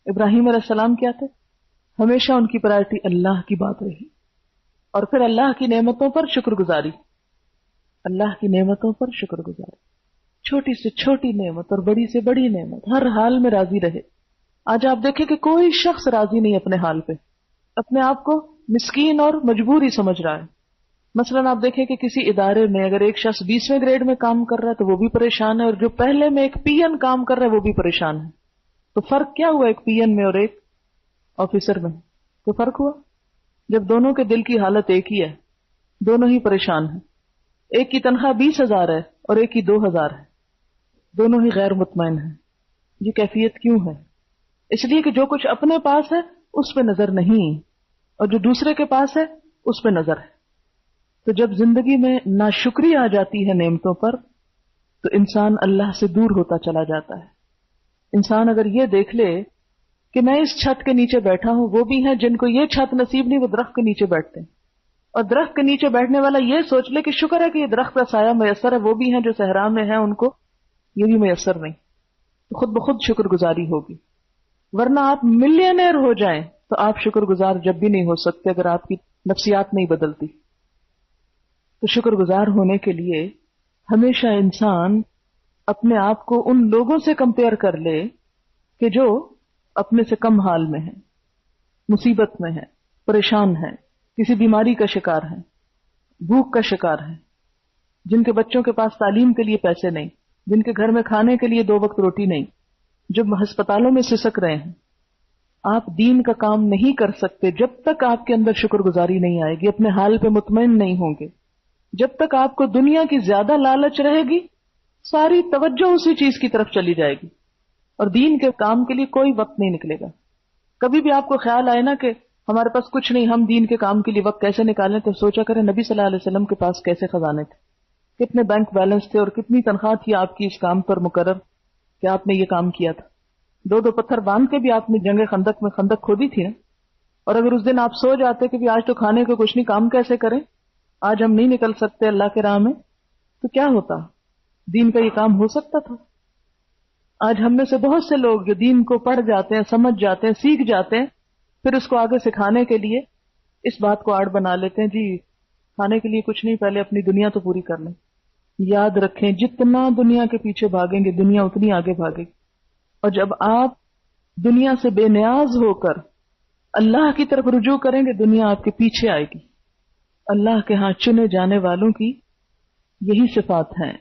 ابراہیم علیہ السلام کیا تھے؟ ہمیشہ ان کی پرائرٹی اللہ کی بات رہی، اور پھر اللہ کی نعمتوں پر شکر گزاری، اللہ کی نعمتوں پر شکر گزاری، چھوٹی سے چھوٹی نعمت اور بڑی سے بڑی نعمت، ہر حال میں راضی رہے۔ آج آپ دیکھیں کہ کوئی شخص راضی نہیں اپنے حال پہ، اپنے آپ کو مسکین اور مجبور ہی سمجھ رہا ہے۔ مثلاً آپ دیکھیں کہ کسی ادارے میں اگر ایک شخص 20ویں گریڈ میں کام کر رہا ہے تو وہ بھی پریشان ہے، اور جو پہلے میں ایک پی این کام کر رہا ہے وہ بھی پریشان ہے۔ تو فرق کیا ہوا ایک پی این میں اور ایک آفیسر میں؟ تو فرق ہوا جب دونوں کے دل کی حالت ایک ہی ہے، دونوں ہی پریشان ہیں۔ ایک کی تنخواہ 20,000 ہے اور ایک کی 2,000 ہے، دونوں ہی غیر مطمئن ہیں۔ یہ کیفیت کیوں ہے؟ اس لیے کہ جو کچھ اپنے پاس ہے اس پہ نظر نہیں، اور جو دوسرے کے پاس ہے اس پہ نظر ہے۔ تو جب زندگی میں ناشکری آ جاتی ہے نعمتوں پر تو انسان اللہ سے دور ہوتا چلا جاتا ہے۔ انسان اگر یہ دیکھ لے کہ میں اس چھت کے نیچے بیٹھا ہوں، وہ بھی ہیں جن کو یہ چھت نصیب نہیں، وہ درخت کے نیچے بیٹھتے ہیں، اور درخت کے نیچے بیٹھنے والا یہ سوچ لے کہ شکر ہے کہ یہ درخت کا سایہ میسر ہے، وہ بھی ہیں جو صحرا میں ہیں، ان کو یہ بھی میسر نہیں، تو خود بخود شکر گزاری ہوگی۔ ورنہ آپ ملینئر ہو جائیں تو آپ شکر گزار جب بھی نہیں ہو سکتے اگر آپ کی نفسیات نہیں بدلتی۔ تو شکر گزار ہونے کے لیے ہمیشہ انسان اپنے آپ کو ان لوگوں سے کمپیئر کر لے کہ جو اپنے سے کم حال میں ہیں، مصیبت میں ہیں، پریشان ہیں، کسی بیماری کا شکار ہیں، بھوک کا شکار ہیں، جن کے بچوں کے پاس تعلیم کے لیے پیسے نہیں، جن کے گھر میں کھانے کے لیے 2 وقت روٹی نہیں، جو ہسپتالوں میں سسک رہے ہیں۔ آپ دین کا کام نہیں کر سکتے جب تک آپ کے اندر شکر گزاری نہیں آئے گی، اپنے حال پہ مطمئن نہیں ہوں گے۔ جب تک آپ کو دنیا کی زیادہ لالچ رہے گی، ساری توجہ اسی چیز کی طرف چلی جائے گی، اور دین کے کام کے لیے کوئی وقت نہیں نکلے گا۔ کبھی بھی آپ کو خیال آئے نا کہ ہمارے پاس کچھ نہیں، ہم دین کے کام کے لیے وقت کیسے نکالیں، تو سوچا کریں نبی صلی اللہ علیہ وسلم کے پاس کیسے خزانے تھے، کتنے بینک بیلنس تھے، اور کتنی تنخواہ تھی آپ کی اس کام پر مقرر کہ آپ نے یہ کام کیا تھا۔ 2 پتھر باندھ کے بھی آپ نے جنگ خندق میں خندق کھودی تھی نا۔ اور اگر اس دن آپ سو جاتے کہ بھی آج تو کھانے کو کچھ نہیں، کام کیسے کریں، آج ہم نہیں نکل سکتے اللہ کے راہ میں، تو کیا ہوتا؟ دین کا یہ کام ہو سکتا تھا؟ آج ہم میں سے بہت سے لوگ جو دین کو پڑھ جاتے ہیں، سمجھ جاتے ہیں، سیکھ جاتے ہیں، پھر اس کو آگے سکھانے کے لیے اس بات کو آڑ بنا لیتے ہیں، جی کھانے کے لیے کچھ نہیں، پہلے اپنی دنیا تو پوری کر لیں۔ یاد رکھیں جتنا دنیا کے پیچھے بھاگیں گے دنیا اتنی آگے بھاگے گی، اور جب آپ دنیا سے بے نیاز ہو کر اللہ کی طرف رجوع کریں گے دنیا آپ کے پیچھے آئے گی۔ اللہ کے ہاں چنے جانے والوں کی یہی صفات ہیں۔